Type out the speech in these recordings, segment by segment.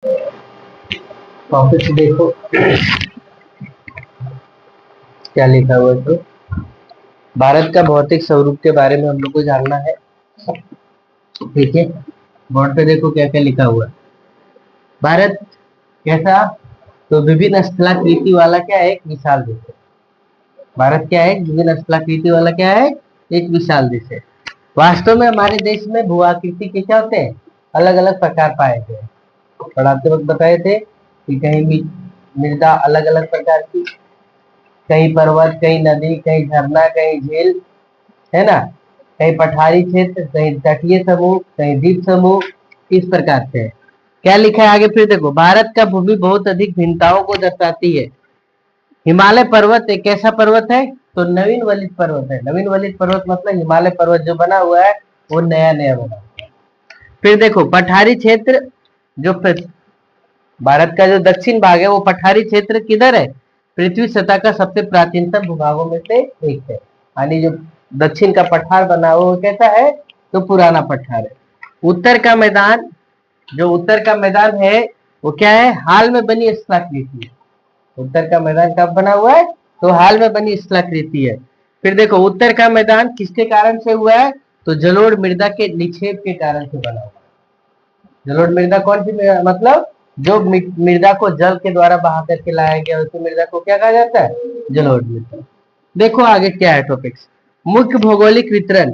Topic देखो क्या लिखा हुआ है। तो भारत का भौतिक स्वरूप के बारे में हम लोग को जानना है। ठीक है, बोर्ड पे देखो क्या क्या लिखा हुआ है। भारत कैसा, तो विभिन्न स्थलाकृति वाला क्या है, एक विशाल देश है। भारत क्या है, विभिन्न स्थलाकृति वाला क्या है, एक विशाल देश है। वास्तव में हमारे देश में भू आकृति के क्या होते हैं, अलग अलग प्रकार पाए गए। पढ़ाते वक्त बताए थे कि कहीं भी मृदा अलग अलग प्रकार की, कहीं पर्वत, कहीं नदी, कहीं झरना, कहीं झील, है ना, कहीं पठारी क्षेत्र, कहीं तटीय समूह, कहीं द्वीप समूह, इस प्रकार से है। क्या लिखा है आगे फिर देखो, भारत का भूमि बहुत अधिक भिन्नताओं को दर्शाती है। हिमालय पर्वत एक ऐसा पर्वत है, तो नवीन वलित पर्वत है। नवीन वलित पर्वत मतलब हिमालय पर्वत जो बना हुआ है वो नया नया बना हुआ है। फिर देखो पठारी क्षेत्र, जो भारत का जो दक्षिण भाग है वो पठारी क्षेत्र किधर है, पृथ्वी सतह का सबसे प्राचीनतम भूभागों में से एक है। यानी जो दक्षिण का पठार बना हुआ वो कैसा है, तो पुराना पठार है। उत्तर का मैदान, जो उत्तर का मैदान है वो क्या है, हाल में बनी स्थलाकृति है। उत्तर का मैदान कब बना हुआ है, तो हाल में बनी स्थलाकृति है। फिर देखो उत्तर का मैदान किसके कारण से हुआ है, तो जलोढ़ मृदा के निक्षेप के कारण से बना हुआ है। जलोढ़ मृदा कौन सी मतलब जो मृदा को जल के द्वारा बहा करके लाया गया, उसी मृदा को क्या कहा जाता है, जलोढ़ मृदा। देखो आगे क्या है टॉपिक्स। मुख्य भौगोलिक वितरण,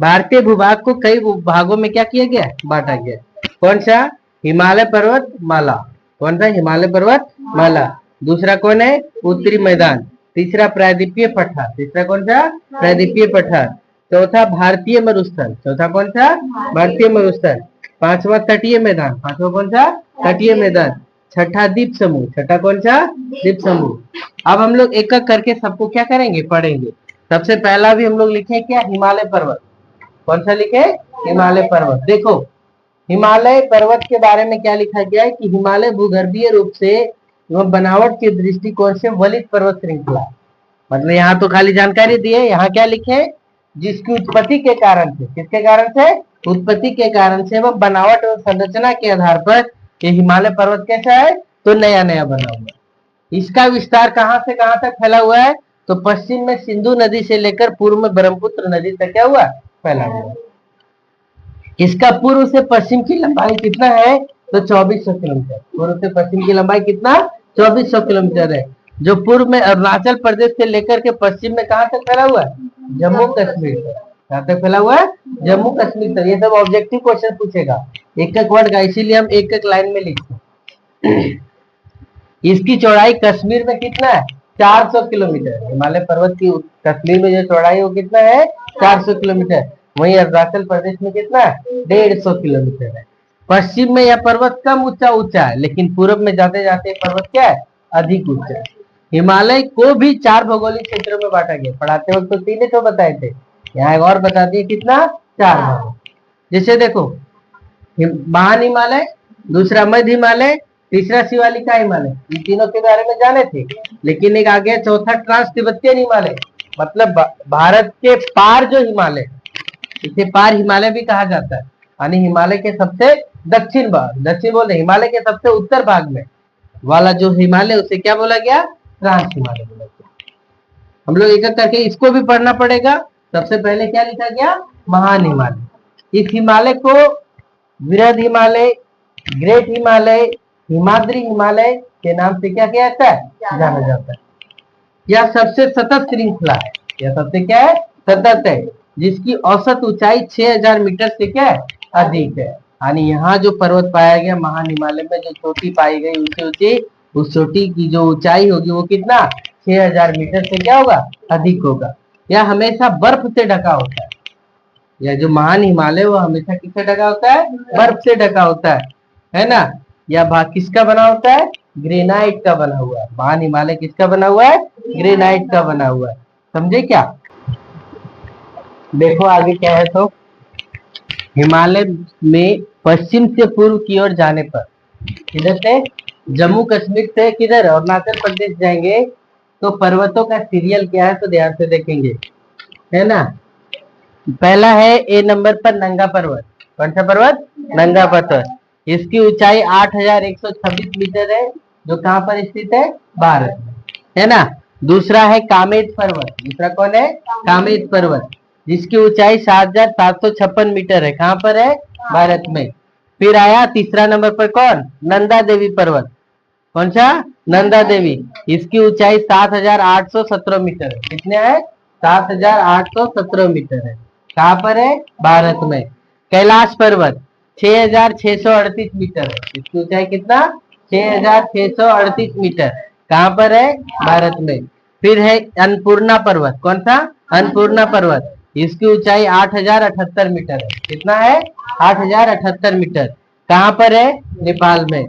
भारतीय भूभाग को कई भागों में क्या किया गया, बांटा गया। कौन सा, हिमालय पर्वत माला। कौन सा, हिमालय पर्वत माला। दूसरा कौन है, उत्तरी मैदान। तीसरा प्रायद्वीपीय पठार। तीसरा कौन सा, प्रायद्वीपीय पठार। चौथा भारतीय मरुस्थल। चौथा कौन सा, भारतीय मरुस्थल। पांचवा तटीय मैदान। पांचवा कौन सा, तटीय मैदान। छठा द्वीप समूह। छठा कौन सा, द्वीप समूह। अब हम लोग एक एक करके सबको क्या करेंगे, पढ़ेंगे। सबसे पहला भी हम लोग लिखे क्या, हिमालय पर्वत। कौन सा लिखे, हिमालय पर्वत। देखो हिमालय पर्वत के बारे में क्या लिखा गया है कि हिमालय भूगर्भीय रूप से एवं बनावट के दृष्टिकोण से वलित पर्वत श्रृंखला। मतलब यहाँ तो खाली जानकारी दी है, यहाँ क्या लिखे, जिसकी उत्पत्ति के कारण से, किसके कारण से, उत्पत्ति के कारण से एवं बनावट और संरचना के आधार पर ये हिमालय पर्वत कैसा है, तो नया नया बना हुआ है। इसका विस्तार कहां से कहां तक फैला हुआ है, तो पश्चिम में सिंधु नदी से लेकर पूर्व में ब्रह्मपुत्र नदी तक क्या हुआ, फैला हुआ है। इसका पूर्व से पश्चिम की लंबाई कितना है, तो 2400 किलोमीटर। पूर्व से पश्चिम की लंबाई कितना, 2400 किलोमीटर है। जो पूर्व में अरुणाचल प्रदेश से लेकर के पश्चिम में कहां तक फैला हुआ है, जम्मू कश्मीर तक। कहां तक फैला हुआ है, जम्मू कश्मीर तक। ये सब ऑब्जेक्टिव क्वेश्चन पूछेगा, एक एक वर्ड का, इसीलिए हम एक एक लाइन में लिखते हैं। इसकी चौड़ाई कश्मीर में कितना है, 400 किलोमीटर। हिमालय पर्वत की कश्मीर में जो चौड़ाई वो कितना है, 400 किलोमीटर। वहीं अरुणाचल प्रदेश में कितना है, 150 किलोमीटर है। पश्चिम में यह पर्वत कम ऊंचा है, लेकिन पूर्व में जाते जाते पर्वत क्या है, अधिक ऊंचा है। हिमालय को भी 4 भौगोलिक क्षेत्रों में बांटा गया। पढ़ाते वक्त तो 3 ही तो बताए थे, यहाँ एक और बता दिए कितना, 4 भाग। जैसे देखो महान हिमालय, दूसरा मध्य हिमालय, तीसरा शिवालिका हिमालय, इन तीनों के बारे में जाने थे। लेकिन एक आगे चौथा ट्रांस तिब्बतियन हिमालय, मतलब भारत के पार जो हिमालय, इसे पार हिमालय भी कहा जाता है। यानी हिमालय के सबसे दक्षिण भाग, दक्षिण बोलते हिमालय के सबसे उत्तर भाग में वाला जो हिमालय, उसे क्या बोला गया, ट्रांस हिमालय बोला गया। हम लोग एक एक करके इसको भी पढ़ना पड़ेगा। सबसे पहले क्या लिखा गया, महान हिमालय। इस हिमालय को वृहद हिमालय, ग्रेट हिमालय, हिमाद्री हिमालय के नाम से क्या किया जाता है, जाना जाता है। यह सबसे सतत श्रृंखला है। यह सबसे क्या है, सतत है, जिसकी औसत ऊंचाई 6000 मीटर से क्या है, अधिक है। यानी यहाँ जो पर्वत पाया गया महान हिमालय में, जो चोटी पाई गई ऊंची ऊंची, उस चोटी की जो ऊंचाई होगी वो कितना, 6000 मीटर से क्या होगा, अधिक होगा। यह हमेशा बर्फ से ढका होता है। यह जो महान हिमालय वो हमेशा किससे ढका होता है, बर्फ से ढका होता है ना। यह भाग किसका बना होता है, ग्रेनाइट का बना हुआ है। महान हिमालय किसका बना हुआ है, ग्रेनाइट का बना हुआ है। समझे क्या। देखो आगे क्या है, तो हिमालय में पश्चिम से पूर्व की ओर जाने पर, किधर से, जम्मू कश्मीर से किधर, अरुणाचल प्रदेश जाएंगे, तो पर्वतों का सीरियल क्या है, तो ध्यान से देखेंगे, है ना। पहला है ए नंबर पर नंगा पर्वत। कौन सा पर्वत, नंगा पर्वत। इसकी ऊंचाई 8,126 मीटर है, जो कहाँ पर स्थित है? भारत में, है ना। दूसरा है कामेत पर्वत। दूसरा कौन है? कामेत पर्वत, जिसकी ऊंचाई 7,756 मीटर है। कहाँ पर है? भारत में। फिर आया तीसरा नंबर पर कौन? नंदा देवी पर्वत। कौन सा? नंदा देवी। इसकी ऊंचाई 7,817 मीटर है। कितने है? 7,817 मीटर है। कहाँ पर है? भारत में। कैलाश पर्वत 6,638 मीटर है। इसकी ऊंचाई कितना? 6,638 मीटर। कहाँ पर है? भारत में। फिर है अन्नपूर्णा पर्वत। कौन सा? अन्नपूर्णा पर्वत। इसकी ऊंचाई 8,078 मीटर है। कितना है? 8,078 मीटर। कहाँ पर है? नेपाल में।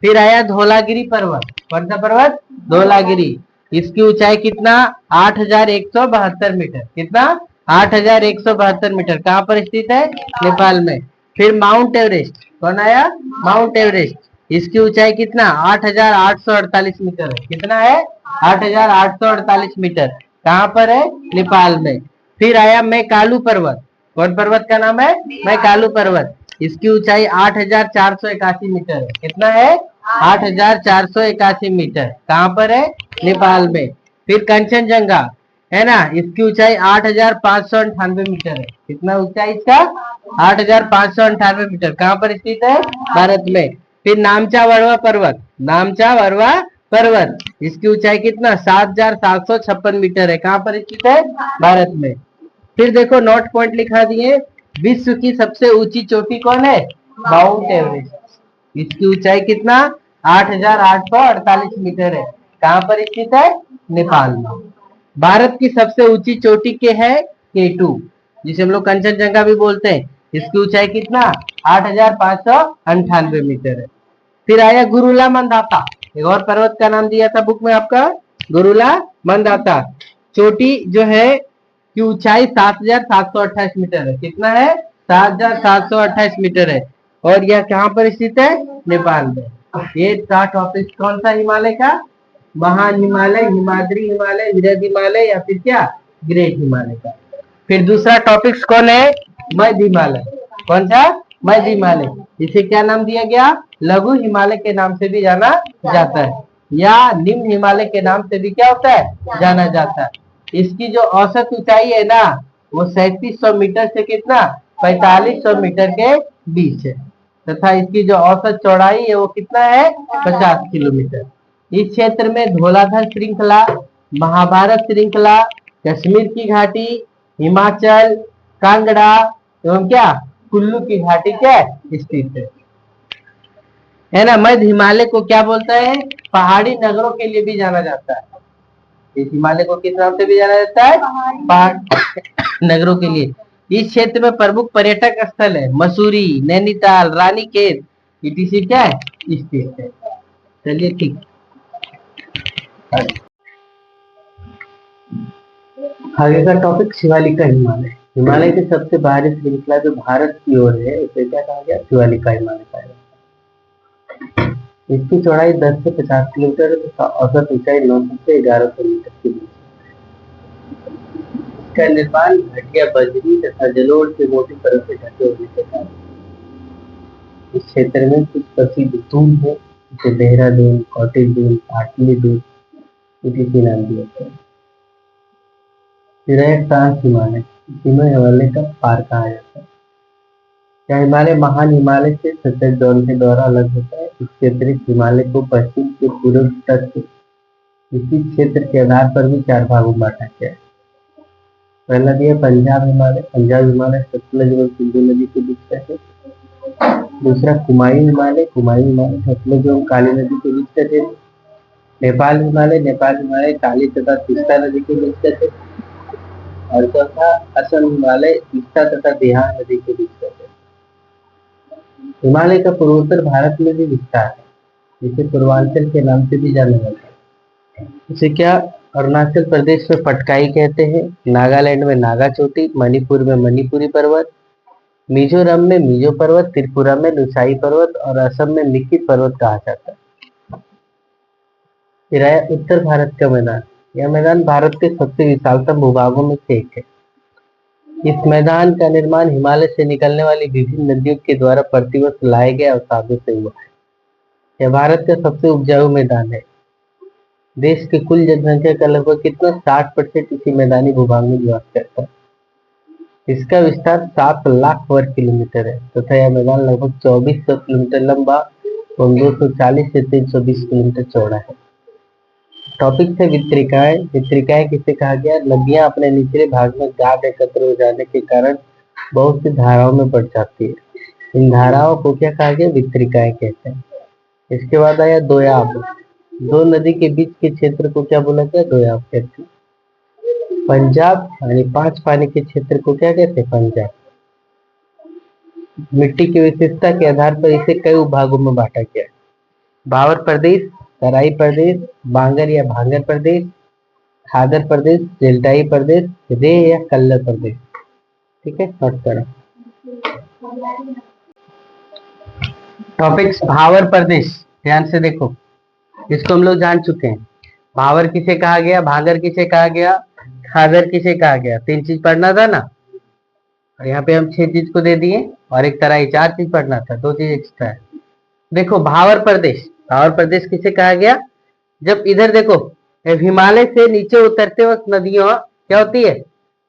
फिर आया धौलागिरी पर्वत। कौन सा पर्वत? धौलागिरी। इसकी ऊंचाई कितना? 8,172 मीटर। कितना? 8,172 मीटर। कहाँ पर स्थित है? नेपाल में। फिर माउंट एवरेस्ट। कौन आया? Mount Everest. इसकी ऊंचाई कितना? 8,848 मीटर है। कितना है? 8,848 मीटर। कहाँ पर है? नेपाल में। फिर आया मैकालू पर्वत। कौन पर्वत का नाम है? मैकालू पर्वत। इसकी ऊंचाई 8,481 मीटर है। कितना है? 8,481 मीटर। कहाँ पर है? नेपाल में। फिर कंचनजंगा, है ना, इसकी ऊंचाई 8,598 मीटर है। कितना ऊंचाई इसका? 8,598 मीटर। कहाँ पर स्थित है? भारत में। फिर नामचा वरवा पर्वत। नामचा वरवा पर्वत, इसकी ऊंचाई कितना? 7,756 मीटर है। कहाँ पर स्थित है? भारत में। फिर देखो नोट पॉइंट लिखा दिए। विश्व की सबसे ऊंची चोटी कौन है? Mount Everest. इसकी ऊंचाई कितना? 8,848 मीटर है। कहाँ पर स्थित है? नेपाल में। भारत की सबसे ऊंची चोटी के है केटू, जिसे हम लोग कंचनजंगा भी बोलते हैं। इसकी ऊंचाई कितना? 8,598 मीटर है। फिर आया गुरुला मंदाता। एक और पर्वत का नाम दिया था बुक में आपका, गुरुला मंदाता। चोटी जो है की ऊंचाई 7,728 मीटर है। कितना है? 7,728 मीटर है। और यह कहाँ पर स्थित है? नेपाल में। ये था टॉपिक कौन सा हिमालय का? महान हिमालय, हिमाद्री हिमालय, विरध हिमालय, या फिर क्या? ग्रेट हिमालय का। फिर दूसरा टॉपिक कौन है? मध्य हिमालय। कौन सा? मध्य हिमालय। इसे क्या नाम दिया गया? लघु हिमालय के नाम से भी जाना जाता है, या निम्न हिमालय के नाम से भी क्या होता है? जाना जाता है। इसकी जो औसत ऊंचाई है ना, वो 3700 मीटर से कितना? 4500 मीटर के बीच है। तथा इसकी जो औसत चौड़ाई है वो कितना है? 50 किलोमीटर। इस क्षेत्र में धौलाधर श्रृंखला, महाभारत श्रृंखला, कश्मीर की घाटी, हिमाचल, कांगड़ा एवं क्या कुल्लू की घाटी क्या स्थित है ना। मध्य हिमालय को क्या बोलता है? पहाड़ी नगरों के लिए भी जाना जाता है। इस हिमालय को किस नाम से भी जाना जाता है? पहाड़ नगरों के लिए। इस क्षेत्र में प्रमुख पर्यटक स्थल है मसूरी, नैनीताल, रानीखेत, इटीसी क्या है? स्थित है। चलिए ठीक। आगे का टॉपिक शिवालिका हिमालय। हिमालय की सबसे बाहरी श्रृंखला जो भारत की ओर है उसे क्या कहा गया? शिवालिका हिमालय कहा गया। इसकी चौड़ाई 10 से 50 किलोमीटर है तथा औसत ऊंचाई 900 से 1100 मीटर के बीच। इसका निर्माण घटिया बजरी तथा जलोढ़ के मोटी परत से ढके होने के कारण। इस क्षेत्र में कुछ प्रसिद्ध दून है, जैसे देहरादून, कॉटेज दून, पाटली दून, इसी नाम दिए गए। फिर है ट्रांस हिमालय। इन्हें हिमालय का पार कहा जाता है। क्या हिमालय महान हिमालय से सतत जोन के द्वारा अलग होता है? इसके अतिरिक्त हिमालय को पश्चिम से पूर्व तक इसी क्षेत्र के आधार पर भी 4 भागों में बांटा गया है। पहला दिया पंजाब हिमालय। पंजाब हिमालय सतलज एवं सिंधु नदी के बीच का है। दूसरा कुमायूं हिमालय। कुमायूं हिमालय सतलज एवं काली नदी के बीच का है। नेपाल हिमालय। नेपाल हिमालय काली तथा तीस्ता नदी के बीच का है। और चौथा असम हिमालय तीस्ता तथा बिहार नदी के बीच का है। हिमालय का पूर्वोत्तर भारत में भी विस्तार है, जिसे पूर्वांचल के नाम से भी जाना जाता है। इसे क्या अरुणाचल प्रदेश में पटकाई कहते हैं, नागालैंड में नागा चोटी, मणिपुर में मणिपुरी पर्वत, मिजोरम में मिजो पर्वत, त्रिपुरा में लुसाई पर्वत और असम में मिकित पर्वत कहा जाता है। फिर आया उत्तर भारत का मैदान। यह मैदान भारत के सबसे विशालतम भूभागों में से एक है। इस मैदान का निर्माण हिमालय से निकलने वाली विभिन्न नदियों के द्वारा प्रतिवर्ष लाए गए अवसादों से हुआ है। यह भारत का सबसे उपजाऊ मैदान है। देश की कुल जनसंख्या का लगभग कितना 60% इसी मैदानी भूभाग में निवास करता है। इसका विस्तार 7 लाख वर्ग किलोमीटर है तथा यह मैदान लगभग 2400 किलोमीटर लंबा और 240 से 320 किलोमीटर चौड़ा है। टॉपिक है वितरिकाएं। वितरिकाएं किसे कहा गया? नदियां अपने निचले भाग में गाढ़ एकत्र हो जाने के कारण बहुत सी धाराओं में बढ़ जाती है। इन धाराओं को क्या कहा गया? वितरिकाएं कहते हैं। इसके बाद आया दोयाब। दो नदी के बीच के क्षेत्र को क्या बोला गया? दोयाब कहते हैं। पंजाब यानी 5 पानी के क्षेत्र को क्या कहते हैं? पंजाब। मिट्टी की विशेषता के आधार पर इसे कई भागों में बांटा गया है। भावर प्रदेश, तराई प्रदेश, बांगर या भांगर प्रदेश, खादर प्रदेश, डेल्टाई प्रदेश, रे या कल्लर प्रदेश। ठीक है, नोट करो। टॉपिक्स भावर प्रदेश, ध्यान से देखो, इसको हम लोग जान चुके हैं। भावर किसे कहा गया, भांगर किसे कहा गया, खादर किसे कहा गया, 3 चीज पढ़ना था ना। और यहाँ पे हम 6 चीज को दे दिए और एक तराई 4 चीज पढ़ना था, 2 चीज एक्स्ट्रा है। देखो भावर प्रदेश, भावर प्रदेश किसे कहा गया? जब इधर देखो हिमालय से नीचे उतरते वक्त नदियां क्या होती है?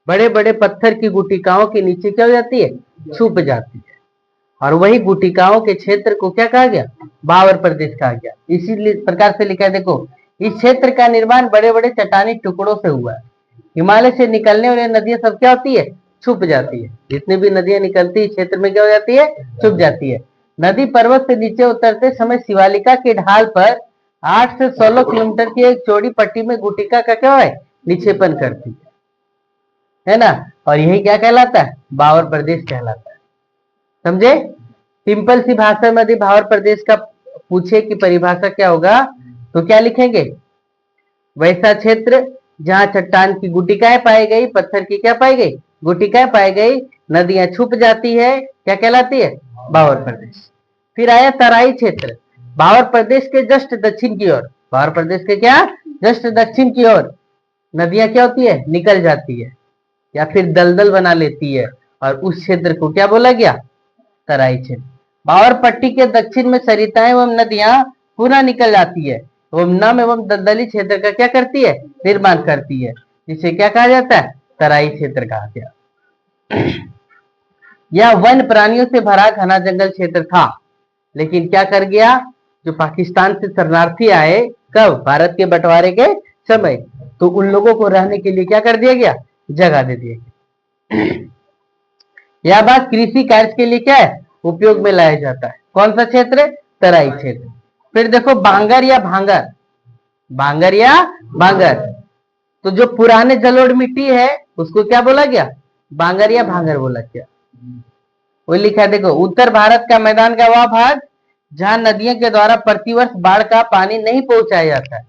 बड़े बड़े पत्थर की गुटिकाओं के नीचे क्या हो जाती है? छुप जाती है। और वही गुटिकाओं के क्षेत्र को क्या कहा गया? भावर प्रदेश कहा गया। इसी प्रकार से लिखा है, देखो इस क्षेत्र का निर्माण बड़े बड़े चट्टानी टुकड़ों से हुआ है। हिमालय से निकलने वाली नदियां सब क्या होती है? छुप जाती है। जितनी भी नदियां निकलती है क्षेत्र में क्या हो जाती है? छुप जाती है। नदी पर्वत से नीचे उतरते समय शिवालिका के ढाल पर 8 से 16 किलोमीटर की एक चौड़ी पट्टी में गुटिका का क्या है? निक्षेपण करती है ना। और यही क्या कहलाता है? भावर प्रदेश कहलाता है। समझे? सिंपल सी भाषा में यदि भावर प्रदेश का पूछे कि परिभाषा क्या होगा तो क्या लिखेंगे? वैसा क्षेत्र जहां चट्टान की गुटिकाएं पाई गई, पत्थर की क्या पाई गई? गुटिकाएं पाई गई, नदियां छुप जाती है, क्या कहलाती है? भावर प्रदेश। फिर आया तराई क्षेत्र, भावर प्रदेश के जस्ट दक्षिण की ओर, भावर प्रदेश के क्या? जस्ट दक्षिण की ओर नदियां क्या होती है? निकल जाती है या फिर दलदल बना लेती है, और उस क्षेत्र को क्या बोला गया? तराई क्षेत्र। भावर पट्टी के दक्षिण में सरिताएं एवं नदियां पुनः निकल जाती है एवं नम एवं दलदली क्षेत्र का क्या करती है? निर्माण करती है, जिसे क्या कहा जाता है? तराई क्षेत्र कहा गया। यह वन प्राणियों से भरा घना जंगल क्षेत्र था, लेकिन क्या कर गया? जो पाकिस्तान से शरणार्थी आए, कब? भारत के बंटवारे के समय, तो उन लोगों को रहने के लिए क्या कर दिया गया? जगह दे दिया गया। यह बात कृषि कार्य के लिए क्या है? उपयोग में लाया जाता है। कौन सा क्षेत्र? तराई क्षेत्र। फिर देखो बांगर या भांगर, बांगर या भांगर, तो जो पुराने जलोढ़ मिट्टी है उसको क्या बोला गया? बांगर या भांगर बोला गया। वो लिखा, देखो उत्तर भारत का मैदान का वह भाग जहां नदियों के द्वारा प्रतिवर्ष बाढ़ का पानी नहीं पहुंचाया जाता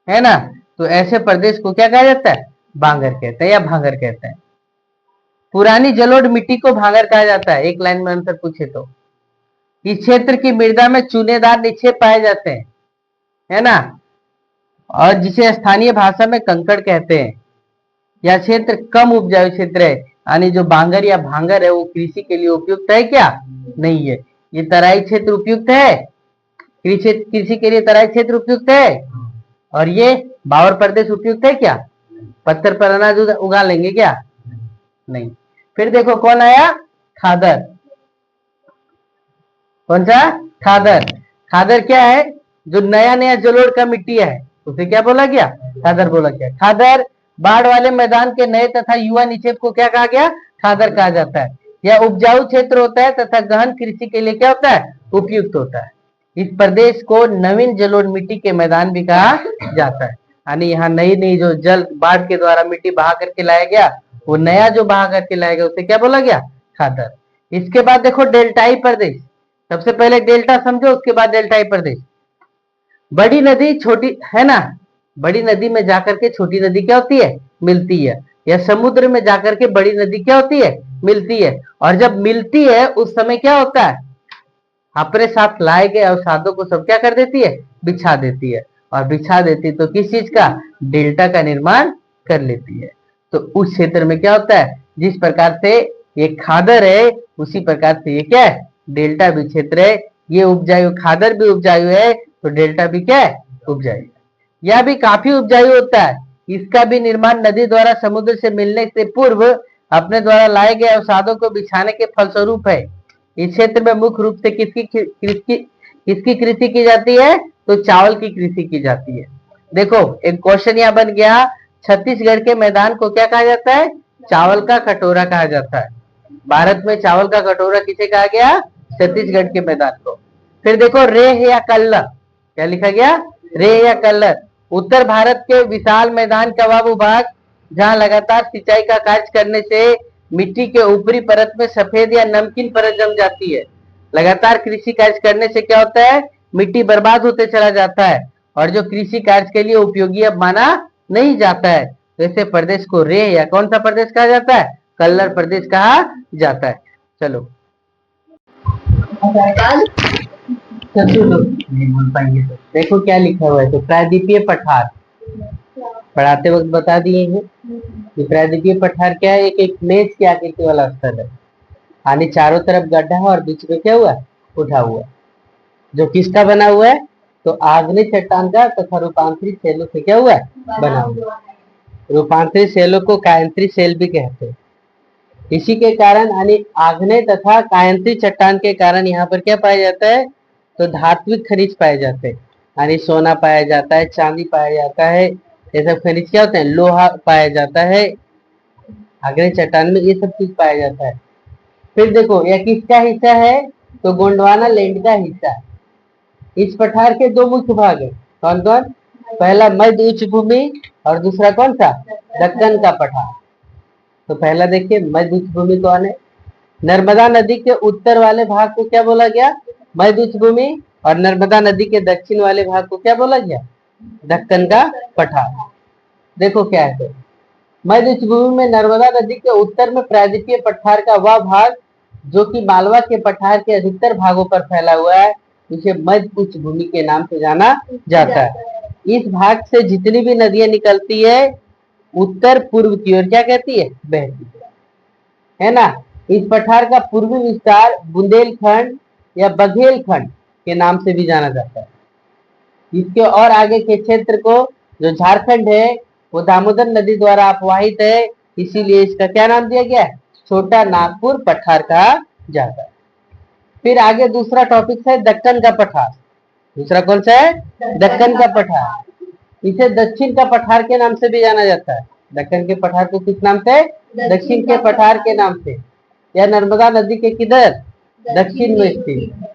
है ना, तो ऐसे प्रदेश को क्या कहा जाता है? बांगर कहते हैं या भांगर कहते हैं। पुरानी जलोढ़ मिट्टी को भांगर कहा जाता है। एक लाइन में आंसर पूछे तो, इस क्षेत्र की मृदा में चूनेदार निक्षेप पाए जाते हैं, है ना, और जिसे स्थानीय भाषा में कंकड़ कहते हैं। यह क्षेत्र कम उपजाऊ क्षेत्र है, यानी जो बांगर या भांगर है वो कृषि के लिए उपयुक्त है क्या? नहीं है। ये तराई क्षेत्र उपयुक्त है, कृषि के लिए तराई क्षेत्र उपयुक्त है। और ये भावर प्रदेश उपयुक्त है क्या? पत्थर पर अनाज उगा लेंगे क्या? नहीं। फिर देखो कौन आया? खादर। कौन सा? खादर। खादर क्या है? जो नया नया जलोढ़ का मिट्टी है उसे क्या बोला गया? खादर बोला गया। खादर बाढ़ वाले मैदान के नए तथा युवा निक्षेप को क्या कहा गया? खादर कहा जाता है। यह उपजाऊ क्षेत्र होता है तथा गहन कृषि के लिए क्या होता है? उपयुक्त होता है। इस प्रदेश को नवीन जलोढ़ मिट्टी के मैदान भी कहा जाता है, यानी यहाँ नई नई जो जल बाढ़ के द्वारा मिट्टी बहा करके लाया गया, वो नया जो बहा करके लाया गया उसे क्या बोला गया? खादर। इसके बाद देखो डेल्टाई प्रदेश। सबसे पहले डेल्टा समझो, उसके बाद डेल्टाई प्रदेश। बड़ी नदी छोटी, है ना, बड़ी नदी में जाकर के छोटी नदी क्या होती है? मिलती है। या समुद्र में जाकर के बड़ी नदी क्या होती है? मिलती है। और जब मिलती है उस समय क्या होता है? अपने साथ लाए गए अवसादों को सब क्या कर देती है? बिछा देती है। और बिछा देती तो किस चीज का? डेल्टा का निर्माण कर लेती है। तो उस क्षेत्र में क्या होता है? जिस प्रकार से ये खादर है उसी प्रकार से ये क्या है, डेल्टा भी क्षेत्र है। ये उपजाऊ, खादर भी उपजाऊ है तो डेल्टा भी क्या है, उपजाऊ। यह भी काफी उपजाऊ होता है। इसका भी निर्माण नदी द्वारा समुद्र से मिलने से पूर्व अपने द्वारा लाए गए अवसादों को बिछाने के फलस्वरूप है। इस क्षेत्र में मुख्य रूप से किसकी कृषि की जाती है, तो चावल की कृषि की जाती है। देखो एक क्वेश्चन यहाँ बन गया, छत्तीसगढ़ के मैदान को क्या कहा जाता है, चावल का कटोरा कहा जाता है। भारत में चावल का कटोरा किसे कहा गया, छत्तीसगढ़ के मैदान को। फिर देखो रेह या कल्लर, क्या लिखा गया, रेह या कल्लर। उत्तर भारत के विशाल मैदान का वह भूभाग जहां लगातार सिंचाई का कार्य करने से मिट्टी के ऊपरी परत में सफेद या नमकीन परत जम जाती है। लगातार कृषि कार्य करने से क्या होता है, मिट्टी बर्बाद होते चला जाता है और जो कृषि कार्य के लिए उपयोगी अब माना नहीं जाता है। तो ऐसे प्रदेश को रेह या कौन सा प्रदेश कहा जाता है, कल्लर प्रदेश कहा जाता है। चलो नहीं बोल पाएंगे तो देखो क्या लिखा हुआ है, तो प्रायद्वीपीय पठार पढ़ाते वक्त बता दिए हैं कि प्रायद्वीपीय पठार क्या है, एक मेज की आकृति वाला स्थल है, यानी चारों तरफ गड्ढा है और बीच में क्या हुआ, उठा हुआ, जो किसका बना हुआ है, तो आग्नेय चट्टान का तथा रूपांतरित सेलों से क्या हुआ है, बना हुआ। रूपांतरित सेलों को कायांतरित सेल भी कहते हैं। इसी के कारण यानी आग्नेय तथा कायांतरित चट्टान के कारण यहाँ पर क्या पाया जाता है, तो धात्विक खनिज पाए जाते हैं, यानी सोना पाया जाता है, चांदी पाया जाता है, ये सब खनिज क्या होते हैं, लोहा पाया जाता है। आग्नेय चट्टान में ये सब चीज पाया जाता है। फिर देखो यह किसका हिस्सा है, तो गोंडवाना लैंड का हिस्सा है। इस पठार के दो मुख्य भाग है, कौन कौन, पहला मध्य उच्च भूमि और दूसरा कौन सा, दक्कन का पठार। तो पहला देखिए मध्य उच्च भूमि कौन है, नर्मदा नदी के उत्तर वाले भाग को क्या बोला गया, मध्य उच्च भूमि, और नर्मदा नदी के दक्षिण वाले भाग को क्या बोला गया, दक्कन का पठार। देखो क्या है, तो मध्य उच्च भूमि में नर्मदा नदी के उत्तर में प्रायद्वीपीय पठार का वह भाग जो कि मालवा के पठार के अधिकतर भागों पर फैला हुआ है, उसे मध्य उच्च भूमि के नाम से जाना जाता है। इस भाग से जितनी भी नदियां निकलती है उत्तर पूर्व की ओर क्या कहती है, बहती है ना। इस पठार का पूर्वी विस्तार बुंदेलखंड या बघेलखंड के नाम से भी जाना जाता है। इसके और आगे के क्षेत्र को जो झारखंड है वो दामोदर नदी द्वारा अपवाहित है, इसीलिए इसका क्या नाम दिया गया है, छोटा नागपुर पठार कहा जाता है। फिर आगे दूसरा टॉपिक है दक्कन का पठार। दूसरा कौन सा है, दक्कन का पठार। इसे दक्षिण का पठार के नाम से भी जाना जाता है। दक्कन के पठार को किस नाम से, दक्षिण के पठार के नाम से। यह नर्मदा नदी के किधर, दक्षिण में स्थित।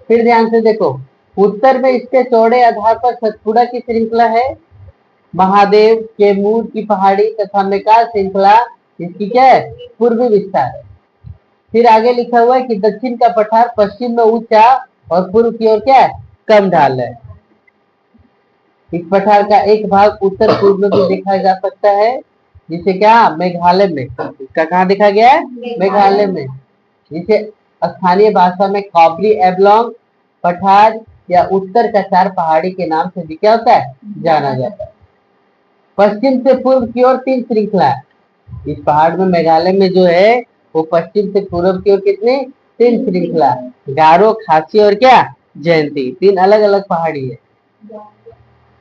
फिर ध्यान से देखो, उत्तर में इसके चौड़े आधार पर सतपुड़ा की श्रृंखला है, महादेव, कैमूर की पहाड़ी तथा मेकाल श्रृंखला इसकी क्या है, पूर्वी विस्तार है। फिर आगे लिखा हुआ है कि दक्षिण का पठार पश्चिम में ऊंचा और पूर्व की ओर क्या है, कम ढाल है। इस पठार का एक भाग उत्तर पूर्व में भी देखा जा सकता है, जिसे क्या, मेघालय में। इसका कहाँ देखा गया है, मेघालय में। जिसे स्थानीय भाषा में कॉबरी एबलॉन्ग पठार या उत्तर कछार पहाड़ी के नाम से भी क्या होता है, जाना जाता है। पश्चिम से पूर्व की ओर तीन श्रृंखला है इस पहाड़ में, मेघालय में जो है वो पश्चिम से पूर्व की ओर कितनी, तीन श्रृंखला, गारो, खासी और क्या, जयंती। तीन अलग अलग पहाड़ी है,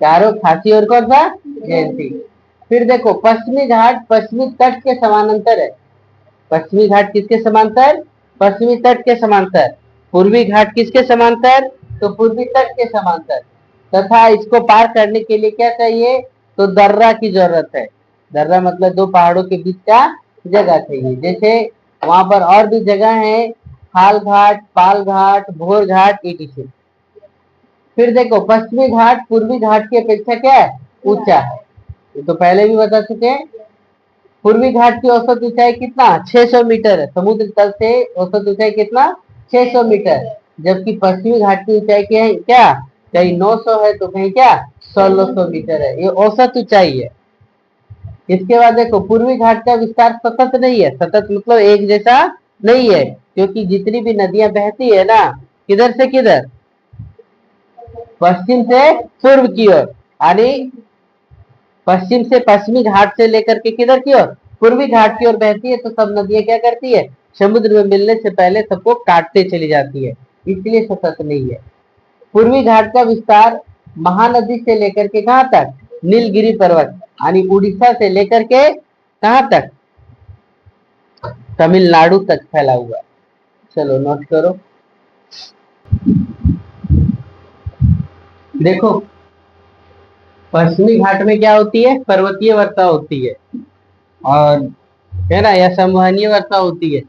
गारो, खासी और कौन सा, जयंती। फिर देखो पश्चिमी घाट पश्चिमी तट के समानांतर है। पश्चिमी घाट किसके समांतर, पश्चिमी तट के समांतर। पूर्वी घाट किसके समांतर, तो पूर्वी तट के समांतर। तथा इसको पार करने के लिए क्या चाहिए, तो दर्रा की जरूरत है। दर्रा मतलब दो पहाड़ों के बीच का जगह चाहिए। जैसे वहां पर और भी जगह है, खाल घाट, पाल घाट, भोर घाट, etc। फिर देखो पश्चिमी घाट पूर्वी घाट की अपेक्षा क्या है, ऊंचा है, ये तो पहले भी बता चुके हैं। पूर्वी घाट की औसत ऊंचाई कितना, 600 मीटर है। समुद्र तल से औसत ऊंचाई कितना, 600 मीटर। जबकि पश्चिमी घाट की ऊंचाई क्या है, क्या कहीं 900 है तो कहीं क्या 1600 मीटर है, ये औसत ऊंचाई है। इसके बाद देखो पूर्वी घाट का विस्तार सतत नहीं है, सतत मतलब एक जैसा नहीं है, क्योंकि जितनी भी नदियां बहती है ना, किधर से किधर, पश्चिम से पूर्व की ओर, यानी पश्चिम से पश्चिमी घाट से लेकर के किधर की ओर, पूर्वी घाट की ओर बहती है तो सब नदियां क्या करती है, समुद्र में मिलने से पहले सबको काटते चली जाती है, इसलिए सतत नहीं है। पूर्वी घाट का विस्तार महानदी से लेकर के कहां तक, नीलगिरी पर्वत यानी उड़ीसा से लेकर के कहां तक, तमिलनाडु तक फैला हुआ है। चलो नोट करो। देखो पश्चिमी घाट में क्या होती है, पर्वतीय वर्षा होती है, और है ना, या संवहनीय वर्षा होती है।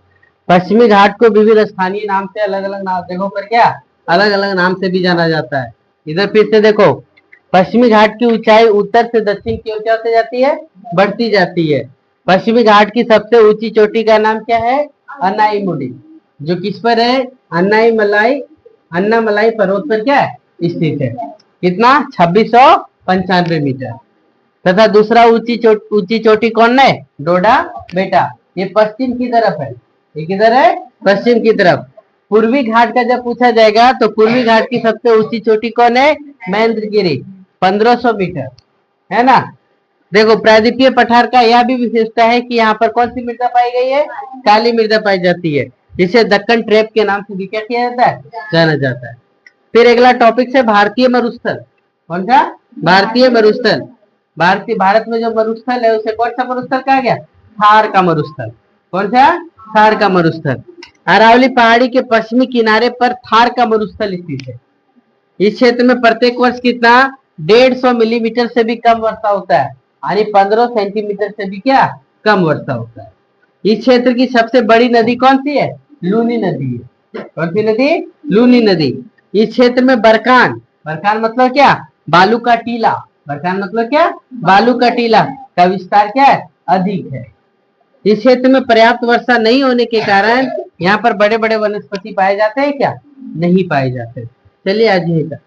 पश्चिमी घाट को विभिन्न स्थानीय नाम से अलग अलग नाम, देखो पर क्या अलग अलग नाम से भी जाना जाता है। इधर फिर से देखो, पश्चिमी घाट की ऊंचाई उत्तर से दक्षिण की ओर क्या होती जाती है, बढ़ती जाती है। पश्चिमी घाट की सबसे ऊंची चोटी का नाम क्या है, अन्नाईमुडी, जो किस पर है, अन्नामलाई पर्वत पर क्या है, स्थित है। कितना, 2695 मीटर। तथा दूसरा ऊंची चोटी कौन है, डोडा बेटा, ये पश्चिम की तरफ है। ये किधर है, पश्चिम की तरफ। पूर्वी घाट का जब पूछा जाएगा तो पूर्वी घाट की सबसे ऊंची चोटी कौन है, महेंद्रगिरी, 1500 मीटर, है ना। देखो प्रायद्वीपीय पठार का यह भी विशेषता है कि यहाँ पर कौन सी मृदा पाई गई है, काली मृदा पाई जाती है, जिसे दक्कन ट्रैप के नाम से भी क्या किया जाता है, जाना जाता है। फिर अगला टॉपिक है भारतीय मरुस्थल। कौन सा, भारतीय मरुस्थल। भारत में जो मरुस्थल है उसे कौन सा मरुस्थल कहा गया, थार का मरुस्थल। कौन सा, थार का मरुस्थल। अरावली पहाड़ी के पश्चिमी किनारे पर थार का मरुस्थल स्थित है। इस क्षेत्र में प्रत्येक वर्ष कितना, 150 मिलीमीटर से भी कम वर्षा होता है, यानी 15 सेंटीमीटर से भी क्या कम वर्षा होता है। इस क्षेत्र की सबसे बड़ी नदी कौन सी है, लूनी नदी है। कौन सी नदी, लूनी नदी। इस क्षेत्र में बरकान, बरकान मतलब क्या, बालू का टीला, बरकान मतलब क्या, बालू का टीला का विस्तार क्या है, अधिक है। इस क्षेत्र में पर्याप्त वर्षा नहीं होने के कारण यहाँ पर बड़े बड़े वनस्पति पाए जाते हैं क्या, नहीं पाए जाते। चलिए आज यही तक।